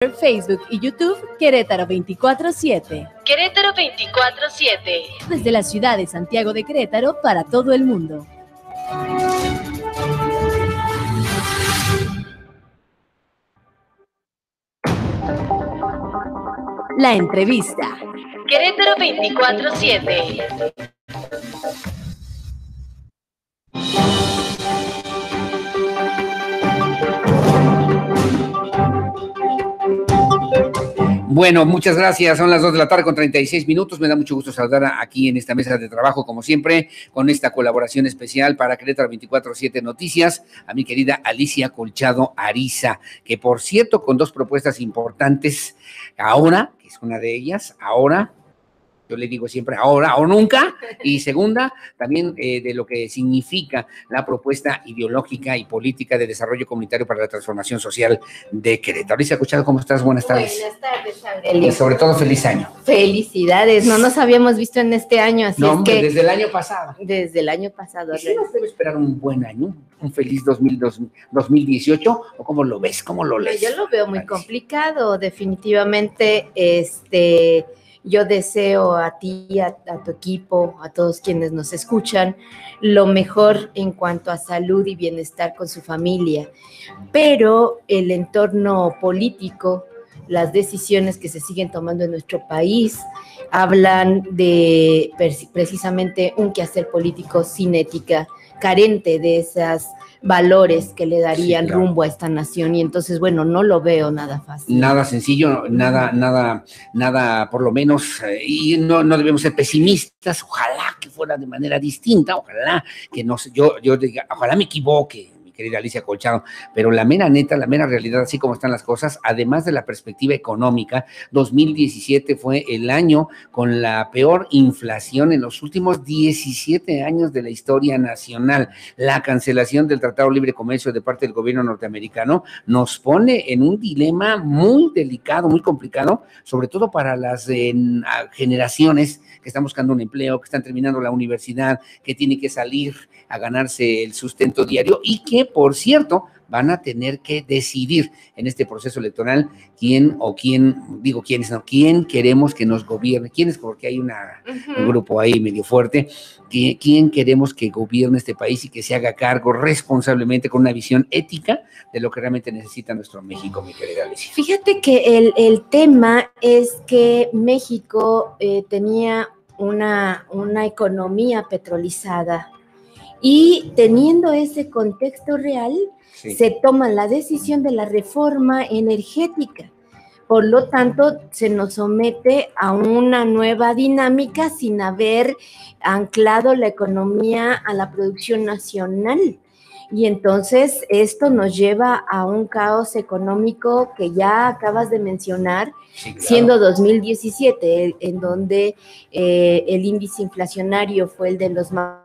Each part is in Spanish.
Facebook y YouTube, Querétaro 24/7. Querétaro 24/7. Desde la ciudad de Santiago de Querétaro para todo el mundo. La entrevista. Querétaro 24/7. Bueno, muchas gracias. Son las 2 de la tarde con 36 minutos. Me da mucho gusto saludar aquí en esta mesa de trabajo, como siempre, con esta colaboración especial para Querétaro 24/7 Noticias, a mi querida Alicia Colchado Ariza, que por cierto, con dos propuestas importantes, ahora, que es una de ellas, ahora, yo le digo siempre ahora o nunca, y segunda, también de lo que significa la propuesta ideológica y política de desarrollo comunitario para la transformación social de Querétaro. Alicia Colchado, ¿cómo estás? Buenas tardes. Buenas tardes, Aurelio. Y sobre todo, feliz año. Felicidades, no nos habíamos visto en este año, así No, es hombre, que... desde el año pasado. Desde el año pasado. ¿Y si nos debe esperar un buen año, un feliz 2018? ¿O cómo lo ves? ¿Cómo lo lees? Yo lo veo muy complicado, definitivamente, yo deseo a ti, a tu equipo, a todos quienes nos escuchan, lo mejor en cuanto a salud y bienestar con su familia, pero el entorno político, las decisiones que se siguen tomando en nuestro país, hablan de precisamente un quehacer político sin ética, carente de esos valores que le darían rumbo a esta nación, y entonces, bueno, no lo veo nada fácil. Nada sencillo, nada, por lo menos, y no debemos ser pesimistas, ojalá que fuera de manera distinta, ojalá que no sé, yo diga, ojalá me equivoque, querida Alicia Colchado, pero la mera neta, la mera realidad, así como están las cosas, además de la perspectiva económica, 2017 fue el año con la peor inflación en los últimos 17 años de la historia nacional. La cancelación del Tratado de Libre Comercio de parte del gobierno norteamericano nos pone en un dilema muy delicado, muy complicado, sobre todo para las generaciones que están buscando un empleo, que están terminando la universidad, que tienen que salir a ganarse el sustento diario y que, por cierto, van a tener que decidir en este proceso electoral quién queremos que nos gobierne, quiénes, porque hay un grupo ahí medio fuerte, quién queremos que gobierne este país y que se haga cargo responsablemente con una visión ética de lo que realmente necesita nuestro México, mi querida Alicia. Fíjate que el tema es que México tenía una economía petrolizada, y teniendo ese contexto real, se toma la decisión de la reforma energética. Por lo tanto, se nos somete a una nueva dinámica sin haber anclado la economía a la producción nacional. Y entonces esto nos lleva a un caos económico que ya acabas de mencionar, siendo 2017, en donde el índice inflacionario fue el de los más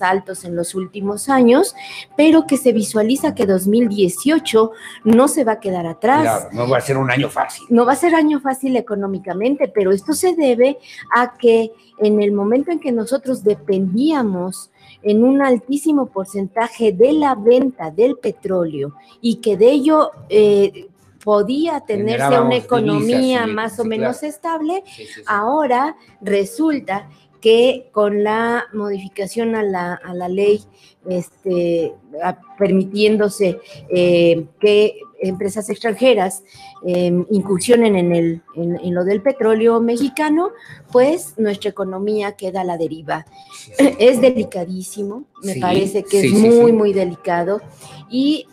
altos en los últimos años, pero que se visualiza que 2018 no se va a quedar atrás. Claro, no va a ser un año fácil. No va a ser año fácil económicamente, pero esto se debe a que en el momento en que nosotros dependíamos en un altísimo porcentaje de la venta del petróleo y que de ello podía tenerse una economía más o menos estable, ahora resulta que con la modificación a la ley, permitiéndose que empresas extranjeras incursionen en lo del petróleo mexicano, pues nuestra economía queda a la deriva. Es delicadísimo, me parece que es muy delicado, y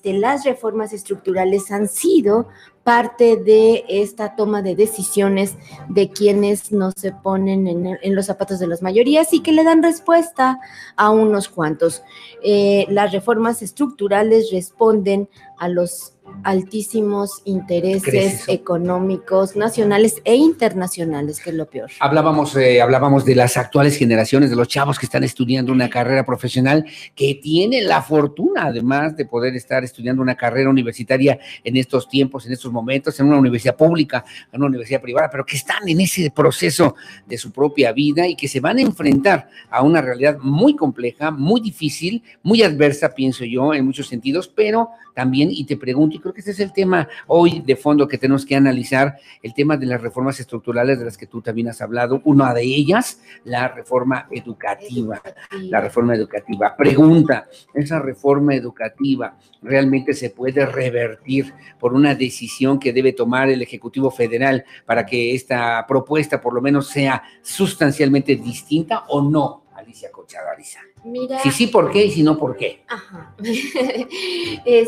las reformas estructurales han sido parte de esta toma de decisiones de quienes no se ponen en los zapatos de las mayorías y que le dan respuesta a unos cuantos. Las reformas estructurales responden a los altísimos intereses económicos nacionales e internacionales, que es lo peor. Hablábamos de las actuales generaciones, de los chavos que están estudiando una carrera profesional, que tienen la fortuna, además de poder estar estudiando una carrera universitaria en estos tiempos, en estos momentos, en una universidad pública, en una universidad privada, pero que están en ese proceso de su propia vida y que se van a enfrentar a una realidad muy compleja, muy difícil, muy adversa, pienso yo, en muchos sentidos, pero también, y te pregunto punto, y creo que ese es el tema hoy de fondo que tenemos que analizar, el tema de las reformas estructurales de las que tú también has hablado, una de ellas, la reforma educativa. La reforma educativa. Pregunta, ¿esa reforma educativa realmente se puede revertir por una decisión que debe tomar el Ejecutivo Federal para que esta propuesta por lo menos sea sustancialmente distinta o no, Alicia Cochado Ariza? Mira, Si sí, ¿por qué? Y si no, ¿por qué? ajá.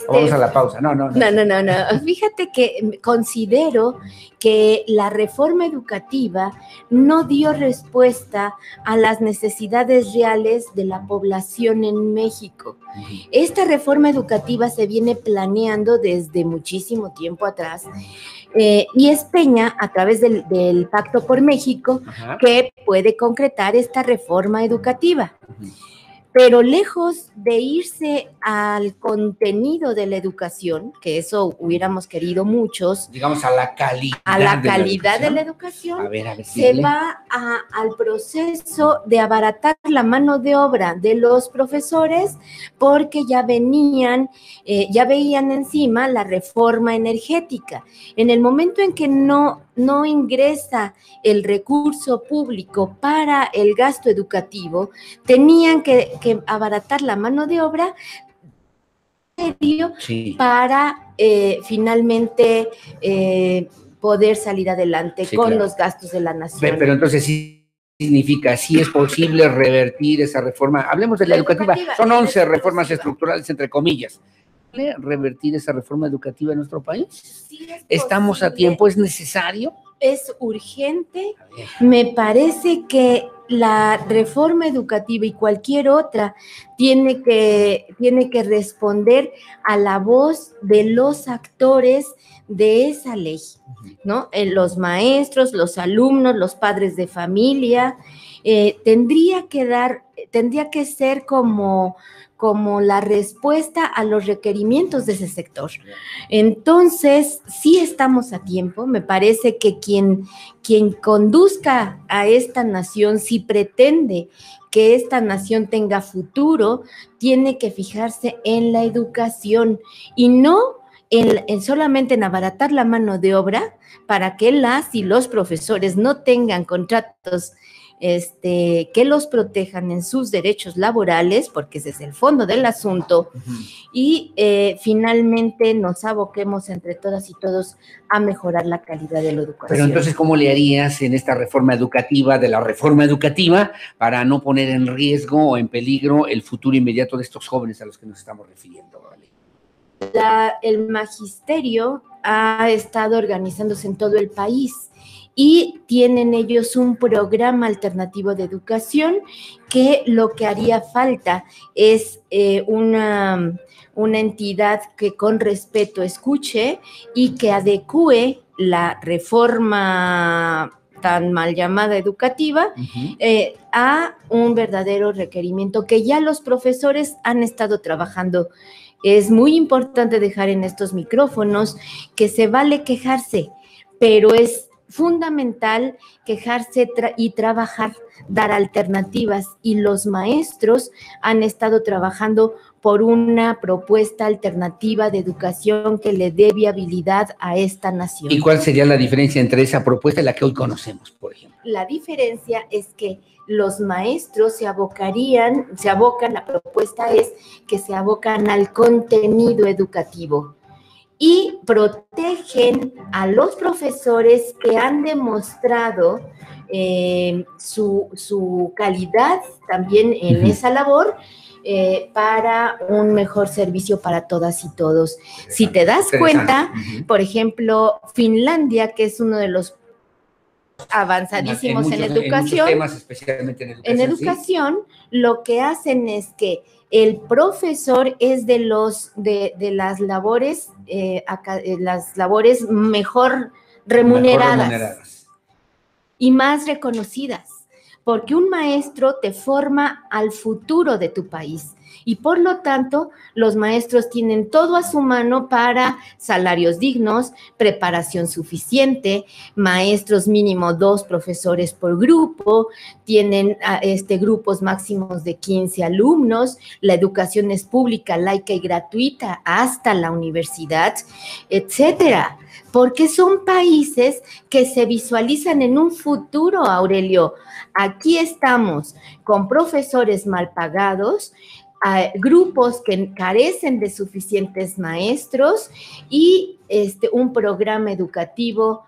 Vamos a la pausa. No. No. Fíjate que considero que la reforma educativa no dio respuesta a las necesidades reales de la población en México. Esta reforma educativa se viene planeando desde muchísimo tiempo atrás y es Peña, a través del Pacto por México, Ajá. que puede concretar esta reforma educativa. Pero lejos de irse al contenido de la educación, que eso hubiéramos querido muchos, Digamos a la calidad. de la educación, A ver, se dile. va al proceso de abaratar la mano de obra de los profesores porque ya veían encima la reforma energética. En el momento en que no ingresa el recurso público para el gasto educativo, tenían que abaratar la mano de obra Sí. para finalmente poder salir adelante con claro. los gastos de la nación. Pero entonces sí significa, sí es posible revertir esa reforma. Hablemos de la educativa. Son 11 reformas estructurales, entre comillas. ¿Revertir esa reforma educativa en nuestro país? Sí es ¿Estamos a posible. tiempo? ¿Es necesario? Es urgente. Me parece que la reforma educativa y cualquier otra tiene que responder a la voz de los actores de esa ley, ¿no? Los maestros, los alumnos, los padres de familia. Tendría que ser como la respuesta a los requerimientos de ese sector. Entonces, sí estamos a tiempo. Me parece que quien conduzca a esta nación, si pretende que esta nación tenga futuro, tiene que fijarse en la educación y no solamente en abaratar la mano de obra para que las y los profesores no tengan contratos que los protejan en sus derechos laborales, porque ese es el fondo del asunto, y finalmente nos aboquemos entre todas y todos a mejorar la calidad de la educación. Pero entonces, ¿cómo le harías en esta reforma educativa, de la reforma educativa, para no poner en riesgo o en peligro el futuro inmediato de estos jóvenes a los que nos estamos refiriendo? ¿Vale? El magisterio ha estado organizándose en todo el país y tienen ellos un programa alternativo de educación que lo que haría falta es una entidad que con respeto escuche y que adecue la reforma tan mal llamada educativa a un verdadero requerimiento que ya los profesores han estado trabajando. Es muy importante dejar en estos micrófonos que se vale quejarse, pero es fundamental quejarse y trabajar, dar alternativas, y los maestros han estado trabajando por una propuesta alternativa de educación que le dé viabilidad a esta nación. ¿Y cuál sería la diferencia entre esa propuesta y la que hoy conocemos, por ejemplo? La diferencia es que los maestros la propuesta es que se abocan al contenido educativo y protegen a los profesores que han demostrado su calidad también en esa labor para un mejor servicio para todas y todos. Si te das cuenta, por ejemplo, Finlandia, que es uno de los avanzadísimos en educación, temas, especialmente en educación, lo que hacen es que el profesor es de las labores mejor remuneradas y más reconocidas, porque un maestro te forma al futuro de tu país. y por lo tanto los maestros tienen todo a su mano para salarios dignos, preparación suficiente, maestros mínimo 2 profesores por grupo, tienen grupos máximos de 15 alumnos, la educación es pública, laica y gratuita hasta la universidad, etcétera, porque son países que se visualizan en un futuro, Aurelio. Aquí estamos con profesores mal pagados, grupos que carecen de suficientes maestros y un programa educativo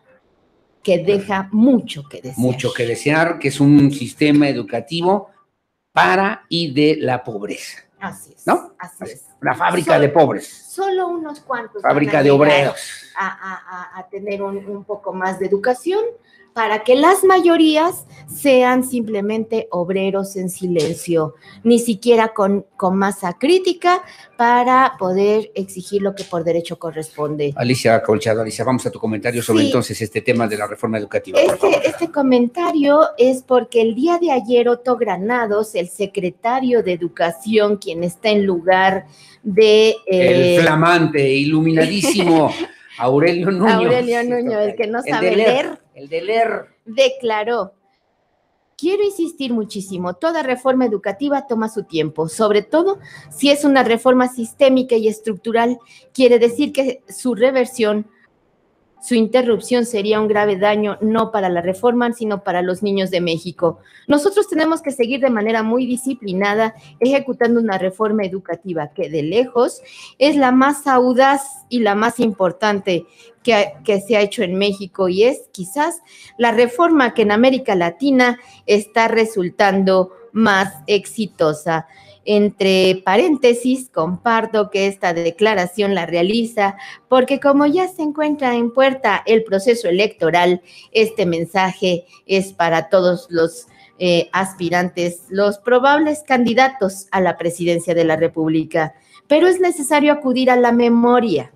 que deja mucho que desear. Mucho que desear, que es un sistema educativo para y de la pobreza. Así es, ¿no? Así es. Una fábrica de pobres. Solo unos cuantos. Fábrica de obreros. A tener un poco más de educación para que las mayorías sean simplemente obreros en silencio, ni siquiera con masa crítica para poder exigir lo que por derecho corresponde. Alicia Colchado, Alicia, vamos a tu comentario sobre entonces este tema de la reforma educativa. Este comentario es porque el día de ayer Otto Granados, el secretario de Educación, quien está en lugar de... el flamante, iluminadísimo Aurelio Nuño. Aurelio Nuño, el que no sabe leer. El de leer. Declaró: quiero insistir muchísimo, toda reforma educativa toma su tiempo, sobre todo si es una reforma sistémica y estructural, quiere decir que su reversión, su interrupción sería un grave daño, no para la reforma, sino para los niños de México. Nosotros tenemos que seguir de manera muy disciplinada ejecutando una reforma educativa que de lejos es la más audaz y la más importante que se ha hecho en México, y es quizás la reforma que en América Latina está resultando más exitosa. Entre paréntesis, comparto que esta declaración la realiza porque como ya se encuentra en puerta el proceso electoral, este mensaje es para todos los aspirantes, los probables candidatos a la presidencia de la República. Pero es necesario acudir a la memoria.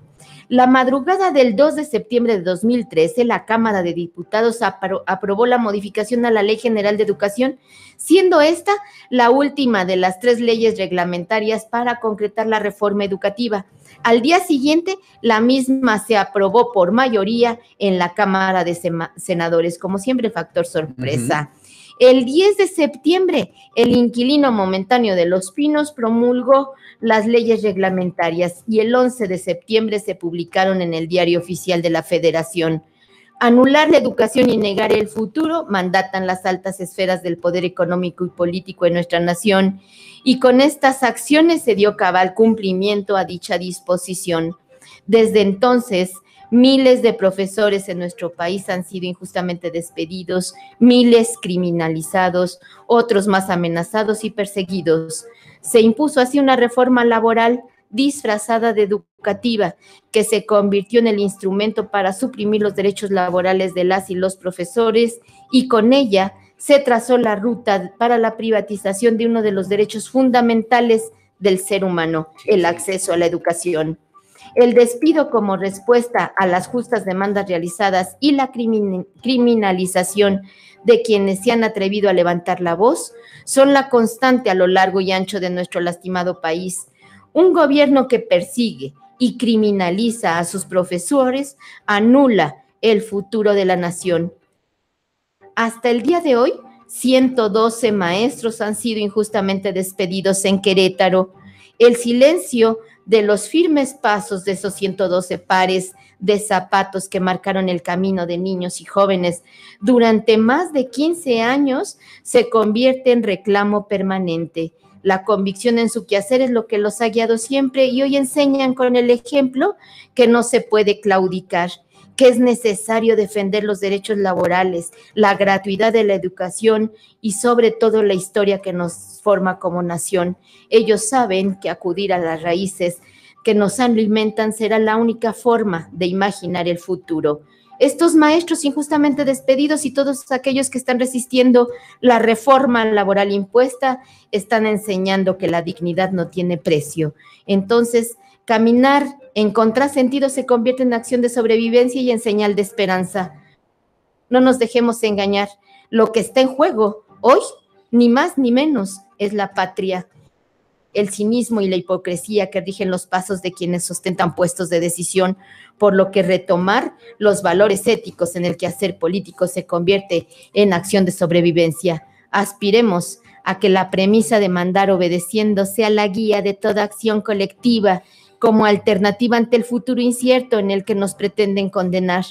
La madrugada del 2 de septiembre de 2013, la Cámara de Diputados aprobó la modificación a la Ley General de Educación, siendo esta la última de las 3 leyes reglamentarias para concretar la reforma educativa. Al día siguiente, la misma se aprobó por mayoría en la Cámara de Senadores, como siempre, factor sorpresa. El 10 de septiembre, el inquilino momentáneo de Los Pinos promulgó las leyes reglamentarias y el 11 de septiembre se publicaron en el Diario Oficial de la Federación. Anular la educación y negar el futuro mandatan las altas esferas del poder económico y político de nuestra nación, y con estas acciones se dio cabal cumplimiento a dicha disposición. Desde entonces, miles de profesores en nuestro país han sido injustamente despedidos, miles criminalizados, otros más amenazados y perseguidos. Se impuso así una reforma laboral disfrazada de educativa, que se convirtió en el instrumento para suprimir los derechos laborales de las y los profesores, y con ella se trazó la ruta para la privatización de uno de los derechos fundamentales del ser humano, el acceso a la educación. El despido como respuesta a las justas demandas realizadas y la criminalización de quienes se han atrevido a levantar la voz son la constante a lo largo y ancho de nuestro lastimado país. Un gobierno que persigue y criminaliza a sus profesores anula el futuro de la nación. Hasta el día de hoy, 112 maestros han sido injustamente despedidos en Querétaro. El silencio de los firmes pasos de esos 112 pares de zapatos que marcaron el camino de niños y jóvenes durante más de 15 años se convierte en reclamo permanente. La convicción en su quehacer es lo que los ha guiado siempre, y hoy enseñan con el ejemplo que no se puede claudicar, que es necesario defender los derechos laborales, la gratuidad de la educación y sobre todo la historia que nos forma como nación. Ellos saben que acudir a las raíces que nos alimentan será la única forma de imaginar el futuro. Estos maestros injustamente despedidos y todos aquellos que están resistiendo la reforma laboral impuesta están enseñando que la dignidad no tiene precio. Entonces, caminar en contrasentido se convierte en acción de sobrevivencia y en señal de esperanza. No nos dejemos engañar. Lo que está en juego hoy, ni más ni menos, es la patria. el cinismo y la hipocresía que rigen los pasos de quienes ostentan puestos de decisión, por lo que retomar los valores éticos en el quehacer político se convierte en acción de sobrevivencia. Aspiremos a que la premisa de mandar obedeciendo sea la guía de toda acción colectiva como alternativa ante el futuro incierto en el que nos pretenden condenar.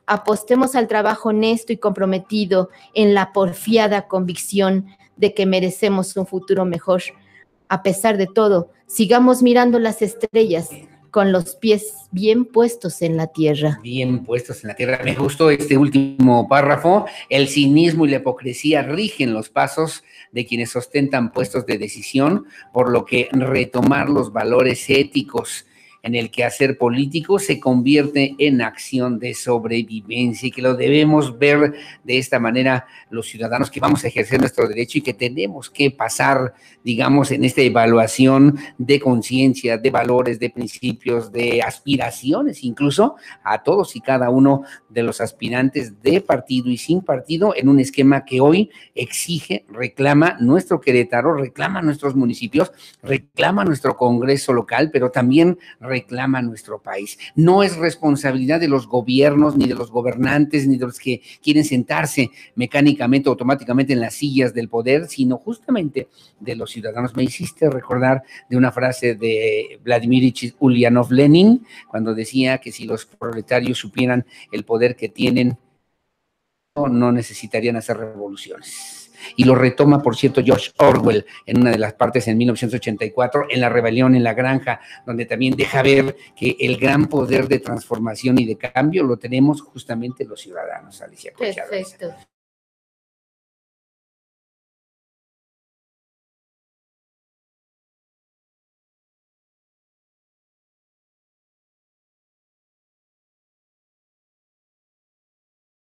Apostemos al trabajo honesto y comprometido en la porfiada convicción de que merecemos un futuro mejor. A pesar de todo, sigamos mirando las estrellas con los pies bien puestos en la tierra. Bien puestos en la tierra. Me gustó este último párrafo. El cinismo y la hipocresía rigen los pasos de quienes ostentan puestos de decisión, por lo que retomar los valores éticos en el quehacer político se convierte en acción de sobrevivencia y que lo debemos ver de esta manera los ciudadanos que vamos a ejercer nuestro derecho y que tenemos que pasar, digamos, en esta evaluación de conciencia, de valores, de principios, de aspiraciones, incluso a todos y cada uno de los aspirantes de partido y sin partido en un esquema que hoy exige, reclama nuestro Querétaro, reclama nuestros municipios, reclama nuestro Congreso local, pero también reclama nuestro país. No es responsabilidad de los gobiernos, ni de los gobernantes, ni de los que quieren sentarse mecánicamente, automáticamente en las sillas del poder, sino justamente de los ciudadanos. Me hiciste recordar de una frase de Vladimir Ilich Ulyanov Lenin, cuando decía que si los proletarios supieran el poder que tienen, no necesitarían hacer revoluciones. Y lo retoma, por cierto, George Orwell en una de las partes en 1984, en La rebelión en la granja, donde también deja ver que el gran poder de transformación y de cambio lo tenemos justamente los ciudadanos, Alicia Corchado. Perfecto.